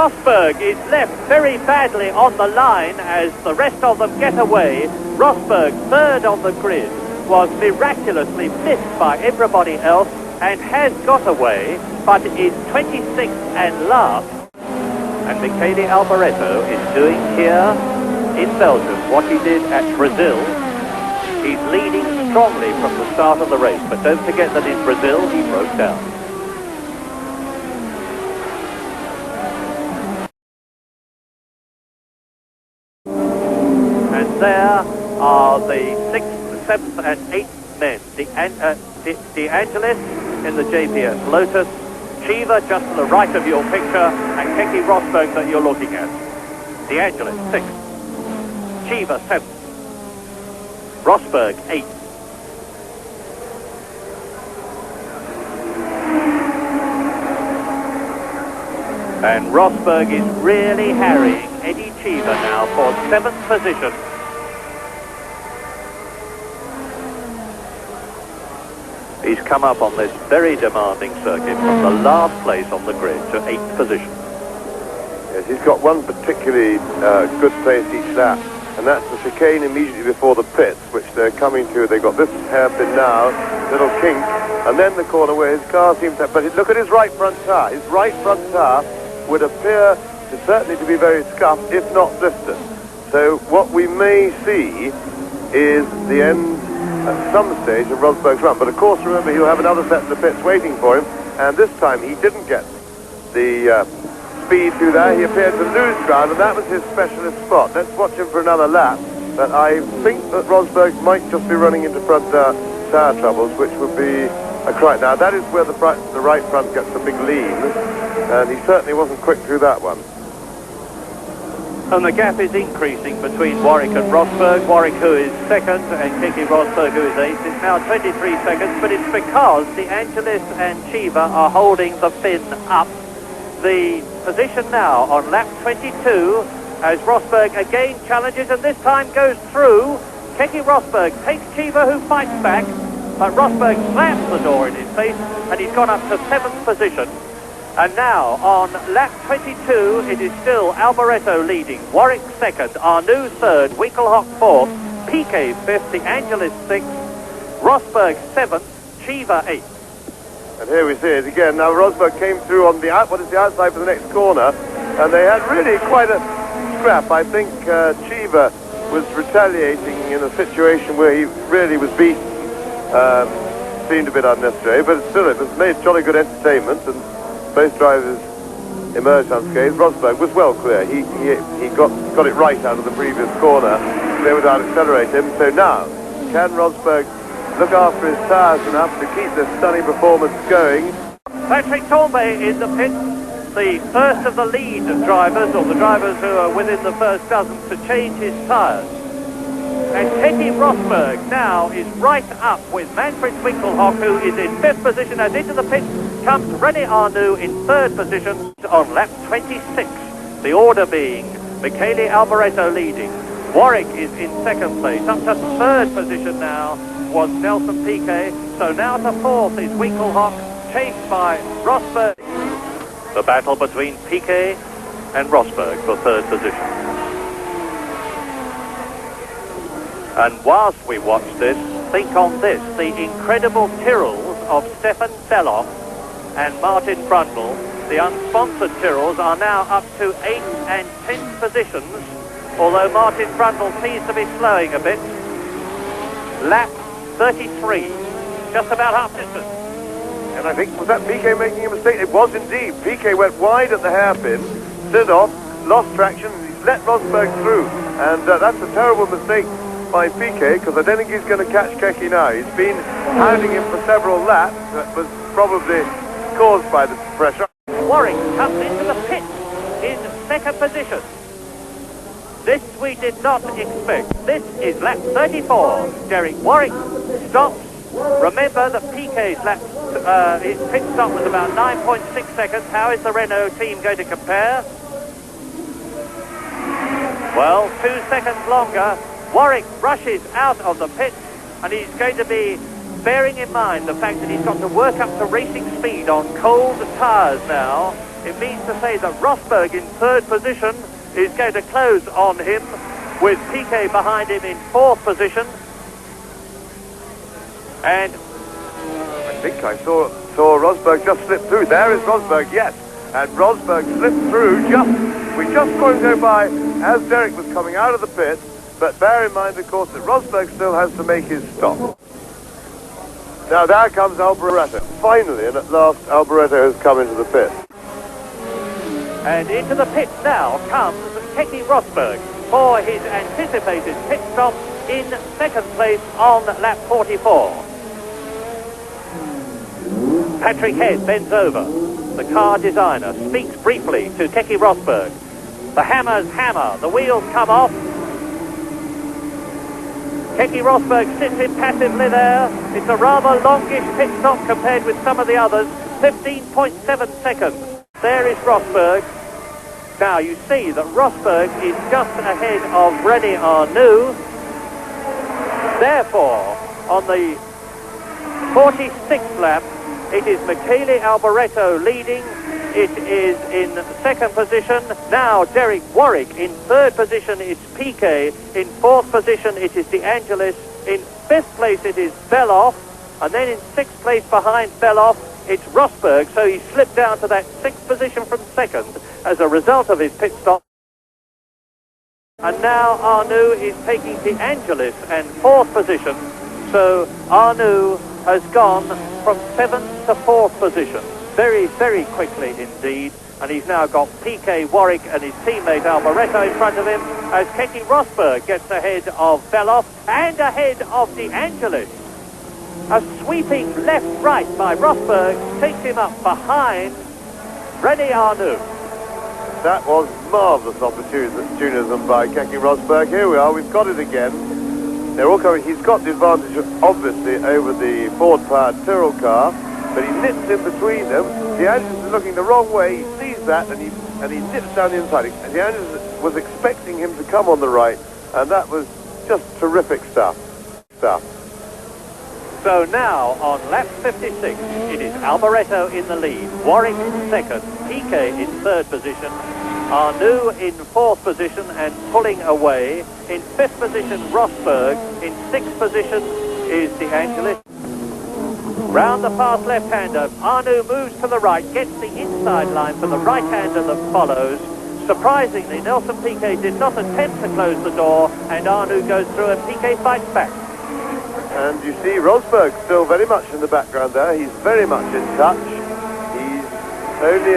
Rosberg is left very badly on the line as the rest of them get away. Rosberg, third on the grid, was miraculously missed by everybody else and has got away, but is 26th and last. And Michele Alboreto is doing here in Belgium what he did at Brazil. He's leading strongly from the start of the race, but don't forget that in Brazil he broke down. And there are the 6th, 7th and 8th men. De Angelis in the JPS Lotus, Chiva just to the right of your picture, and Keke Rosberg that you're looking at. De Angelis 6th, Chiva 7th, Rosberg 8th. And Rosberg is really harrying Eddie Chiva now for 7th position. He's come up on this very demanding circuit from the last place on the grid to 8th position. Yes, he's got one particularly good place each lap, and that's the chicane immediately before the pits, which they're coming to. They've got this hairpin now, little kink, and then the corner where his car seems to... But look at his right front tyre. His right front tyre would appear certainly to be very scuffed, if not blistered. So what we may see is the end at some stage of Rosberg's run. But of course, remember, he'll have another set of the pits waiting for him, and this time he didn't get the speed through there. He appeared to lose ground, and that was his specialist spot. Let's watch him for another lap. But I think that Rosberg might just be running into front tyre troubles, which would be a crime. Now, that is where the right front gets a big lean, and he certainly wasn't quick through that one. And the gap is increasing between Warwick and Rosberg. Warwick, who is 2nd, and Keke Rosberg, who is 8th. It's now 23 seconds, but it's because De Angelis and Chiva are holding the fin up. The position now on lap 22, as Rosberg again challenges, and this time goes through. Keke Rosberg takes Chiva, who fights back, but Rosberg slams the door in his face, and he's gone up to 7th position. And now, on lap 22, it is still Alboreto leading, Warwick 2nd, Arnoux 3rd, Winkelhock 4th, Piquet 5th, De Angelis 6th, Rosberg 7th, Chiva 8th. And here we see it again. Now Rosberg came through on the outside for the next corner, and they had really quite a scrap. I think Chiva was retaliating in a situation where he really was beaten. Seemed a bit unnecessary, but still it was made jolly good entertainment, and both drivers emerged unscathed. Rosberg was well clear. He got it right out of the previous corner. They would out-accelerate him. So now, can Rosberg look after his tyres enough to keep this stunning performance going? Patrick Tambay in the pit, the first of the lead drivers, or the drivers who are within the first dozen, to change his tyres. And Keke Rosberg now is right up with Manfred Winkelhock, who is in 5th position, and into the pit comes René Arnoux in 3rd position on lap 26. The order being Michele Alboreto leading. Warwick is in 2nd place. Up to 3rd position now was Nelson Piquet. So now to 4th is Winkelhock, chased by Rosberg. The battle between Piquet and Rosberg for 3rd position. And whilst we watch this, think on this, the incredible Tyrrells of Stefan Beloff and Martin Brundle. The unsponsored Tyrrells are now up to 8th and 10th positions, although Martin Brundle seems to be slowing a bit. Lap 33, just about half distance. And I think, was that Piquet making a mistake? It was indeed. Piquet went wide at the hairpin, slid off, lost traction, he's let Rosberg through, and that's a terrible mistake by Piquet, because I don't think he's going to catch Keke now. He's been hounding him for several laps. That was probably caused by the pressure. Warwick comes into the pit in 2nd position. This we did not expect. This is lap 34. Derek Warwick stops. Remember that Piquet's his pit stop was about 9.6 seconds. How is the Renault team going to compare? Well, 2 seconds longer. Warwick rushes out of the pit, and he's going to be bearing in mind the fact that he's got to work up to racing speed on cold tyres now. It means to say that Rosberg in third position is going to close on him, with Piquet behind him in fourth position. And I think I saw Rosberg just slip through. There is Rosberg, yes. And Rosberg slipped through we just saw him go by as Derek was coming out of the pit. But bear in mind, of course, that Rosberg still has to make his stop. Now there comes Alboreto. Finally, and at last, Alboreto has come into the pit. And into the pit now comes Keke Rosberg for his anticipated pit stop in second place on lap 44. Patrick Head bends over. The car designer speaks briefly to Keke Rosberg. The hammers hammer. The wheels come off. Keke Rosberg sits impassively there. It's a rather longish pit stop compared with some of the others. 15.7 seconds. There is Rosberg. Now you see that Rosberg is just ahead of René Arnoux. Therefore, on the 46th lap, it is Michele Alboreto leading. It is in second position. Now Derek Warwick in third position. It's Piquet. In fourth position, it is De Angelis. In fifth place, it is Beloff. And then in sixth place behind Beloff, it's Rosberg. So he slipped down to that sixth position from second as a result of his pit stop. And now Arnoux is taking De Angelis and fourth position. So Arnoux has gone from seventh to fourth position. Very, very quickly indeed. And he's now got Piquet, Warwick and his teammate Alboreto in front of him as Keke Rosberg gets ahead of Beloff and ahead of De Angelis. A sweeping left-right by Rosberg takes him up behind René Arnoux. That was marvellous opportunism by Keke Rosberg. Here we are, we've got it again. They're all coming. He's got the advantage, obviously, over the Ford-powered Tyrrell car, but he nips in between them. De Angelis is looking the wrong way. He sees that, and he nips down the inside. De Angelis was expecting him to come on the right, and that was just terrific stuff. So now, on lap 56, it is Alboreto in the lead, Warwick second, Piquet in third position, Arnoux in fourth position and pulling away. In fifth position, Rosberg. In sixth position is De Angelis. Round the fast left-hander, Arnoux moves to the right, gets the inside line for the right-hander that follows. Surprisingly, Nelson Piquet did not attempt to close the door, and Arnoux goes through and Piquet fights back. And you see Rosberg still very much in the background there. He's very much in touch. He's only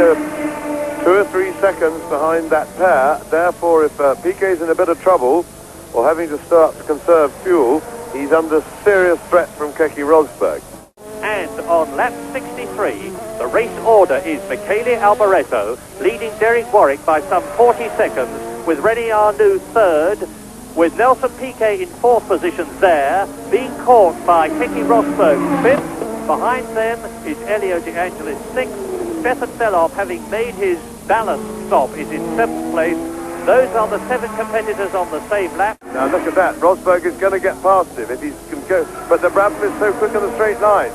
2 or 3 seconds behind that pair. Therefore, if Piquet's in a bit of trouble or having to start to conserve fuel, he's under serious threat from Keke Rosberg. And on lap 63, the race order is Michele Alboreto leading Derek Warwick by some 40 seconds, with René Arnoux third, with Nelson Piquet in fourth position there, being caught by Keke Rosberg fifth. Behind them is Elio De Angelis sixth. Stefan Beloff, having made his ballast stop, is in seventh place. Those are the 7 competitors on the same lap. Now look at that. Rosberg is going to get past him if he can go. But the Brabham is so quick in the straight line.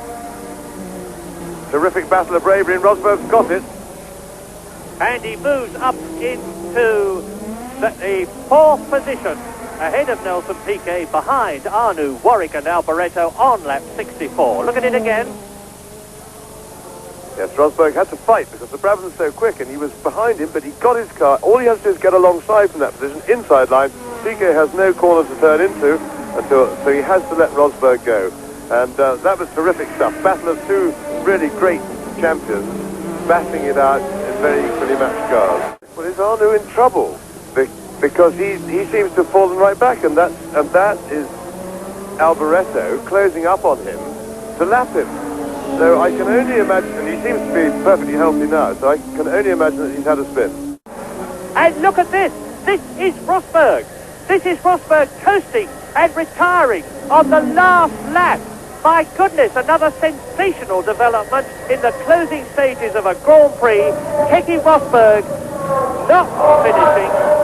Terrific battle of bravery, and Rosberg's got it. And he moves up into the fourth position, ahead of Nelson Piquet, behind Arnoux, Warwick and Alboreto on lap 64. Look at it again. Yes, Rosberg had to fight because the Brabham's so quick, and he was behind him, but he got his car. All he has to do is get alongside from that position, inside line. Piquet has no corner to turn into, so he has to let Rosberg go. And that was terrific stuff. Battle of 2 really great champions, battling it out in very equally matched cars. Well, is Arnoux in trouble? Because he seems to have fallen right back, and that is Alboreto closing up on him to lap him. So I can only imagine, and he seems to be perfectly healthy now, so I can only imagine that he's had a spin. And look at this. This is Rosberg. This is Rosberg coasting and retiring on the last lap. My goodness, another sensational development in the closing stages of a Grand Prix. Keke Rosberg not finishing.